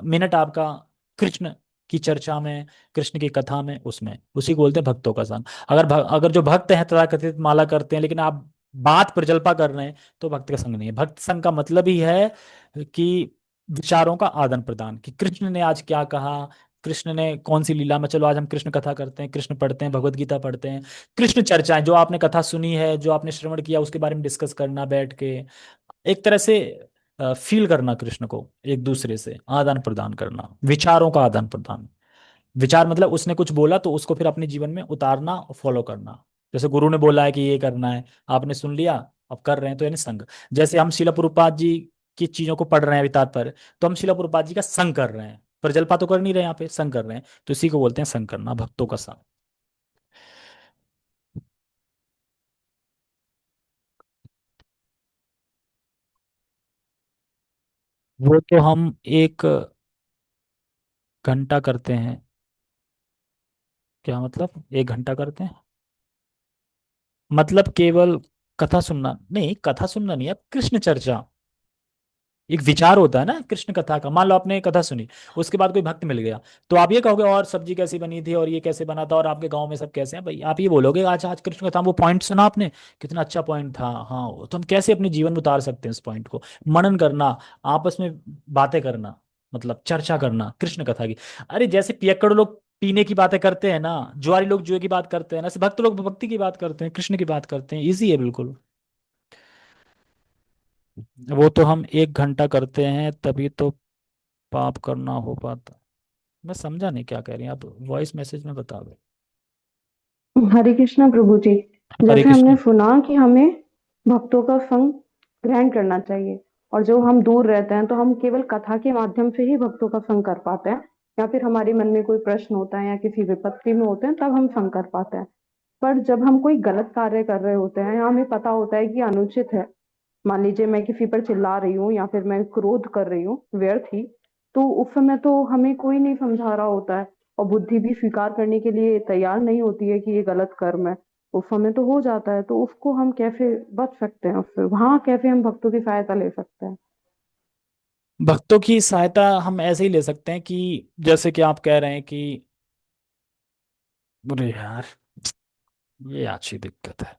मिनट आपका कृष्ण की चर्चा में, कृष्ण की कथा में, उसमें, उसी को बोलते हैं भक्तों का संग। अगर जो भक्त हैं तथाकथित माला करते हैं, लेकिन आप बात प्रजल्पा कर रहे हैं, तो भक्त का संग नहीं है। भक्त संग का मतलब ही है कि विचारों का आदान प्रदान, कि कृष्ण ने आज क्या कहा, कृष्ण ने कौन सी लीला में, चलो आज हम कृष्ण कथा करते हैं, कृष्ण पढ़ते हैं, भगवत गीता पढ़ते हैं, कृष्ण चर्चाएं, जो आपने कथा सुनी है, जो आपने श्रवण किया, उसके बारे में डिस्कस करना बैठ के, एक तरह से फील करना कृष्ण को, एक दूसरे से आदान प्रदान करना, विचारों का आदान प्रदान। विचार मतलब उसने कुछ बोला तो उसको फिर अपने जीवन में उतारना और फॉलो करना। जैसे गुरु ने बोला है कि ये करना है, आपने सुन लिया, अब कर रहे हैं, तो यानी संग। जैसे हम शिला प्रभुपाद जी की चीजों को पढ़ रहे हैं अभी तात्पर्य, तो हम शिला प्रभुपाद जी का संग कर रहे हैं, प्रजल्पा तो कर नहीं रहे, यहाँ पे संग कर रहे हैं, तो इसी को बोलते हैं संग करना, भक्तों का संग। वो तो हम 1 घंटा करते हैं। क्या मतलब 1 घंटा करते हैं? मतलब केवल कथा सुनना नहीं, कथा सुनना नहीं, अब कृष्ण चर्चा, एक विचार होता है ना कृष्ण कथा का। मान लो आपने कथा सुनी, उसके बाद कोई भक्त मिल गया, तो आप ये कहोगे और सब्जी कैसी बनी थी, और ये कैसे बना था, और आपके गांव में सब कैसे हैं भाई, आप ये बोलोगे आज आज कृष्ण कथा में वो पॉइंट सुना आपने, कितना अच्छा पॉइंट था, हाँ, तो हम कैसे अपने जीवन में उतार सकते हैं इस पॉइंट को। मनन करना, आपस में बातें करना, मतलब चर्चा करना कृष्ण कथा की। अरे जैसे पियक्कड़ लोग पीने की बातें करते हैं ना, जुआरी लोग जुए की बात करते हैं ना, ऐसे भक्त लोग भक्ति की बात करते हैं, कृष्ण की बात करते हैं, इजी है बिल्कुल। वो तो हम 1 घंटा करते हैं, तभी तो पाप करना हो पाता। मैं समझा नहीं क्या कह रही हैं आप, वॉइस मैसेज में बता दो। हरे कृष्णा प्रभु जी। हरे जैसे हमने कृष्ण। सुना कि हमें भक्तों का संग ग्रहण करना चाहिए, और जो हम दूर रहते हैं तो हम केवल कथा के माध्यम से ही भक्तों का संग कर पाते हैं, या फिर हमारे मन में कोई प्रश्न होता है या किसी विपत्ति में होते हैं तब हम संग कर पाते हैं। पर जब हम कोई गलत कार्य कर रहे होते हैं या हमें पता होता है कि अनुचित है, मान लीजिए मैं किसी पर चिल्ला रही हूँ या फिर मैं क्रोध कर रही हूँ व्यर्थ ही, तो उस समय तो हमें कोई नहीं समझा रहा होता है, और बुद्धि भी स्वीकार करने के लिए तैयार नहीं होती है कि ये गलत कर्म है। उस समय तो हो जाता है, तो उसको हम कैसे बच सकते हैं, उससे वहां कैसे हम भक्तों की सहायता ले सकते हैं? भक्तों की सहायता हम ऐसे ही ले सकते हैं कि जैसे कि आप कह रहे हैं कि, अरे यार, ये अच्छी दिक्कत है।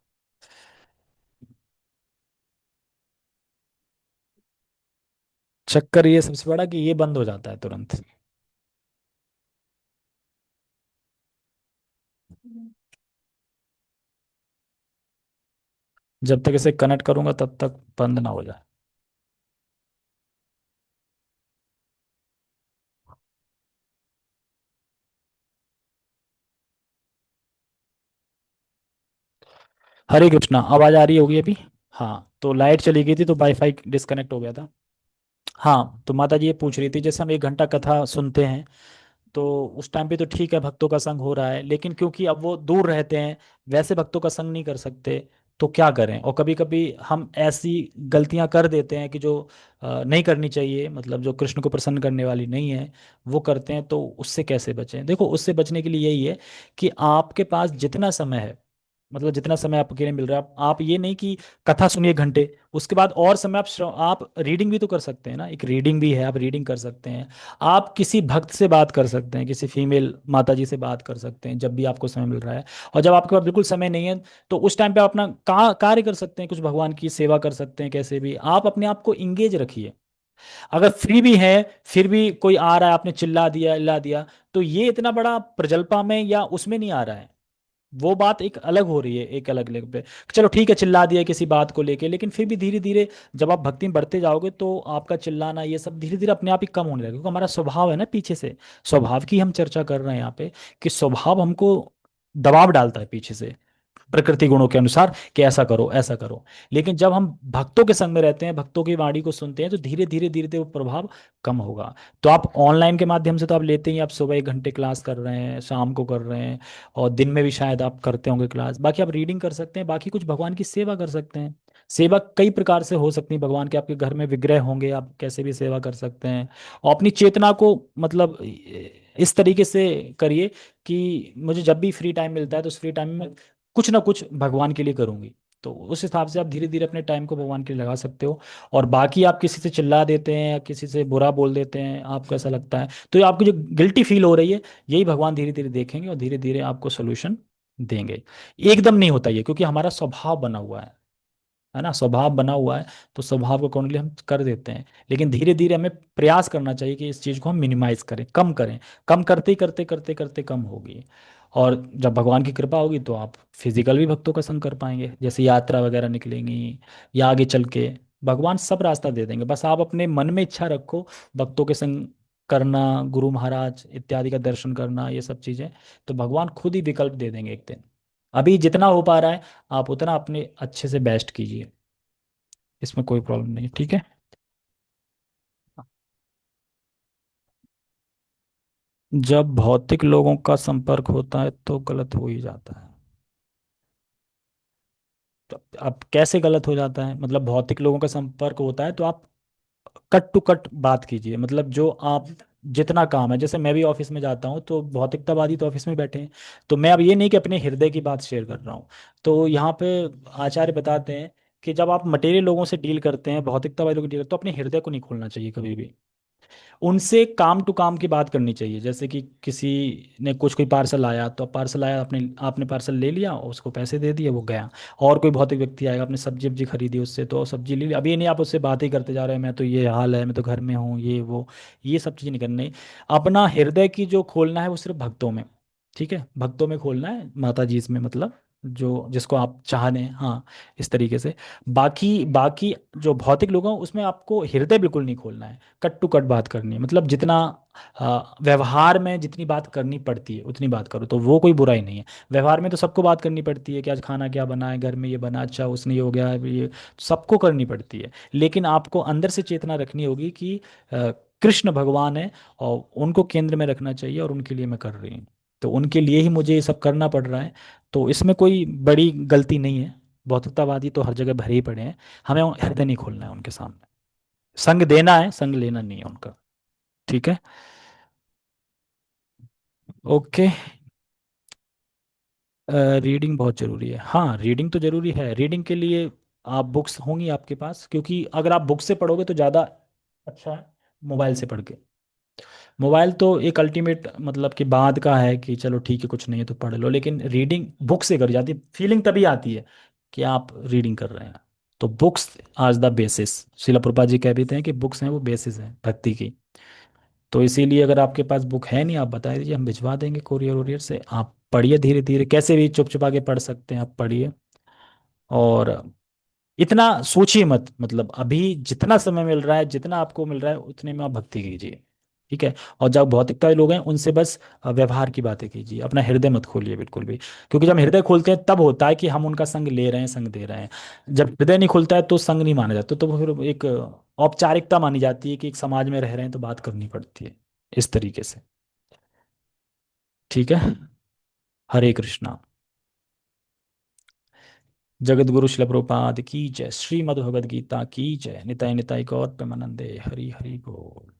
चक्कर ये सबसे बड़ा कि ये बंद हो जाता है तुरंत। जब तक इसे कनेक्ट करूंगा तब तक बंद ना हो जाए। हरे कृष्णा, आवाज आ रही होगी अभी? हाँ, तो लाइट चली गई थी तो वाईफाई डिस्कनेक्ट हो गया था। हाँ, तो माता जी ये पूछ रही थी, जैसे हम 1 घंटा कथा सुनते हैं, तो उस टाइम पे तो ठीक है, भक्तों का संग हो रहा है, लेकिन क्योंकि अब वो दूर रहते हैं, वैसे भक्तों का संग नहीं कर सकते, तो क्या करें? और कभी कभी हम ऐसी गलतियां कर देते हैं कि जो नहीं करनी चाहिए, मतलब जो कृष्ण को प्रसन्न करने वाली नहीं है, वो करते हैं, तो उससे कैसे बचें? देखो, उससे बचने के लिए यही है कि आपके पास जितना समय है, मतलब जितना समय आपके लिए मिल रहा है, आप ये नहीं कि कथा सुनिए घंटे, उसके बाद और समय आप रीडिंग भी तो कर सकते हैं ना, एक रीडिंग भी है, आप रीडिंग कर सकते हैं, आप किसी भक्त से बात कर सकते हैं, किसी फीमेल माता जी से बात कर सकते हैं जब भी आपको समय मिल रहा है। और जब आपके पास बिल्कुल समय नहीं है, तो उस टाइम पे आप अपना कार्य कर सकते हैं, कुछ भगवान की सेवा कर सकते हैं, कैसे भी आप अपने आप को इंगेज रखिए। अगर फ्री भी है, फिर भी कोई आ रहा है, आपने चिल्ला दिया इल्ला दिया, तो ये इतना बड़ा प्रजल्पा में या उसमें नहीं आ रहा है, वो बात एक अलग हो रही है, एक अलग लेवल पे। चलो ठीक है, चिल्ला दिया किसी बात को लेके, लेकिन फिर भी धीरे धीरे जब आप भक्ति में बढ़ते जाओगे, तो आपका चिल्लाना ये सब धीरे धीरे अपने आप ही कम होने लगेगा, क्योंकि हमारा स्वभाव है ना पीछे से, स्वभाव की हम चर्चा कर रहे हैं यहाँ पे, कि स्वभाव हमको दबाव डालता है पीछे से, प्रकृति गुणों के अनुसार कि ऐसा करो ऐसा करो। लेकिन जब हम भक्तों के संग में रहते हैं, भक्तों की वाणी को सुनते हैं, तो धीरे धीरे धीरे धीरे वो प्रभाव कम होगा। तो आप ऑनलाइन के माध्यम से तो आप लेते ही, आप सुबह 1 घंटे क्लास कर रहे हैं, शाम को कर रहे हैं, और दिन में भी शायद आप करते होंगे क्लास। बाकी आप रीडिंग कर सकते हैं, बाकी कुछ भगवान की सेवा कर सकते हैं। सेवा कई प्रकार से हो सकती है भगवान के। आपके घर में विग्रह होंगे, आप कैसे भी सेवा कर सकते हैं। और अपनी चेतना को मतलब इस तरीके से करिए कि मुझे जब भी फ्री टाइम मिलता है तो उस फ्री टाइम में कुछ ना कुछ भगवान के लिए करूंगी। तो उस हिसाब से आप धीरे धीरे अपने टाइम को भगवान के लिए लगा सकते हो। और बाकी आप किसी से चिल्ला देते हैं या किसी से बुरा बोल देते हैं, आपको ऐसा लगता है, तो ये आपको जो गिल्टी फील हो रही है, यही भगवान धीरे धीरे देखेंगे और धीरे धीरे आपको सोल्यूशन देंगे। एकदम नहीं होता ये, क्योंकि हमारा स्वभाव बना हुआ है ना, स्वभाव बना हुआ है। तो स्वभाव को अकॉर्डिंगली हम कर देते हैं। लेकिन धीरे धीरे हमें प्रयास करना चाहिए कि इस चीज़ को हम मिनिमाइज करें, कम करें। कम करते ही करते करते करते कम होगी। और जब भगवान की कृपा होगी तो आप फिजिकल भी भक्तों का संग कर पाएंगे, जैसे यात्रा वगैरह निकलेंगी या आगे चल के भगवान सब रास्ता दे देंगे। बस आप अपने मन में इच्छा रखो, भक्तों के संग करना, गुरु महाराज इत्यादि का दर्शन करना, ये सब चीज़ें, तो भगवान खुद ही विकल्प दे देंगे एक दिन। अभी जितना हो पा रहा है आप उतना अपने अच्छे से बेस्ट कीजिए, इसमें कोई प्रॉब्लम नहीं है, ठीक है। जब भौतिक लोगों का संपर्क होता है तो गलत हो ही जाता है। तो अब कैसे गलत हो जाता है, मतलब भौतिक लोगों का संपर्क होता है तो आप कट टू कट बात कीजिए। मतलब जो आप, जितना काम है, जैसे मैं भी ऑफिस में जाता हूँ तो भौतिकतावादी तो ऑफिस में बैठे हैं, तो मैं अब ये नहीं कि अपने हृदय की बात शेयर कर रहा हूँ। तो यहाँ पे आचार्य बताते हैं कि जब आप मटेरियल लोगों से डील करते हैं, भौतिकतावादी लोगों से डील करते हैं, तो अपने हृदय को नहीं खोलना चाहिए कभी भी। उनसे काम टू काम की बात करनी चाहिए। जैसे कि किसी ने कुछ कोई पार्सल आया, तो पार्सल आया, आपने आपने पार्सल ले लिया और उसको पैसे दे दिए, वो गया। और कोई भौतिक व्यक्ति आएगा, आपने सब्जी वब्जी खरीदी उससे, तो सब्जी ले ली। अब ये नहीं आप उससे बात ही करते जा रहे हैं, मैं तो ये हाल है, मैं तो घर में हूँ, ये वो, ये सब चीज़ नहीं करनी। अपना हृदय की जो खोलना है वो सिर्फ भक्तों में, ठीक है, भक्तों में खोलना है, माता जी इसमें, मतलब जो जिसको आप चाहने, हाँ, इस तरीके से। बाकी बाकी जो भौतिक लोग हैं उसमें आपको हृदय बिल्कुल नहीं खोलना है, कट टू कट बात करनी है। मतलब जितना व्यवहार में जितनी बात करनी पड़ती है उतनी बात करो, तो वो कोई बुराई नहीं है। व्यवहार में तो सबको बात करनी पड़ती है कि आज खाना क्या बना है, घर में ये बना, अच्छा उसने ये हो गया, ये सबको करनी पड़ती है। लेकिन आपको अंदर से चेतना रखनी होगी कि कृष्ण भगवान है और उनको केंद्र में रखना चाहिए, और उनके लिए मैं कर रही हूँ, तो उनके लिए ही मुझे ये सब करना पड़ रहा है। तो इसमें कोई बड़ी गलती नहीं है। भौतिकतावादी तो हर जगह भरे ही पड़े हैं, हमें हृदय नहीं खोलना है उनके सामने। संग देना है, संग लेना नहीं है उनका, ठीक है। ओके। रीडिंग बहुत ज़रूरी है, हाँ रीडिंग तो ज़रूरी है। रीडिंग के लिए आप बुक्स होंगी आपके पास, क्योंकि अगर आप बुक से पढ़ोगे तो ज़्यादा अच्छा है मोबाइल से पढ़ के। मोबाइल तो एक अल्टीमेट मतलब कि बाद का है कि चलो ठीक है कुछ नहीं है तो पढ़ लो, लेकिन रीडिंग बुक से करी जाती है, फीलिंग तभी आती है कि आप रीडिंग कर रहे हैं। तो बुक्स आज द बेसिस, शिला प्रभुपाद जी कह भी हैं कि बुक्स हैं वो बेसिस है भक्ति की। तो इसीलिए अगर आपके पास बुक है नहीं, आप बता दीजिए, हम भिजवा देंगे कोरियर वोरियर से। आप पढ़िए धीरे धीरे, कैसे भी चुप चुपा के पढ़ सकते हैं, आप पढ़िए। और इतना सोचिए मत, मतलब अभी जितना समय मिल रहा है, जितना आपको मिल रहा है उतने में आप भक्ति कीजिए, ठीक है। और जब भौतिकता लोग हैं उनसे बस व्यवहार की बातें कीजिए, अपना हृदय मत खोलिए बिल्कुल भी। क्योंकि जब हम हृदय खोलते हैं तब होता है कि हम उनका संग ले रहे हैं, संग दे रहे हैं। जब हृदय नहीं खुलता है तो संग नहीं माना जाता, तो वो फिर एक औपचारिकता मानी जाती है कि एक समाज में रह रहे हैं तो बात करनी पड़ती है, इस तरीके से, ठीक है। हरे कृष्णा। जगत गुरु शिल प्रभुपाद की जय, श्रीमद् भगवद गीता की जय, निताय निताय गौर प्रेमानंदे, हरि हरि बोल।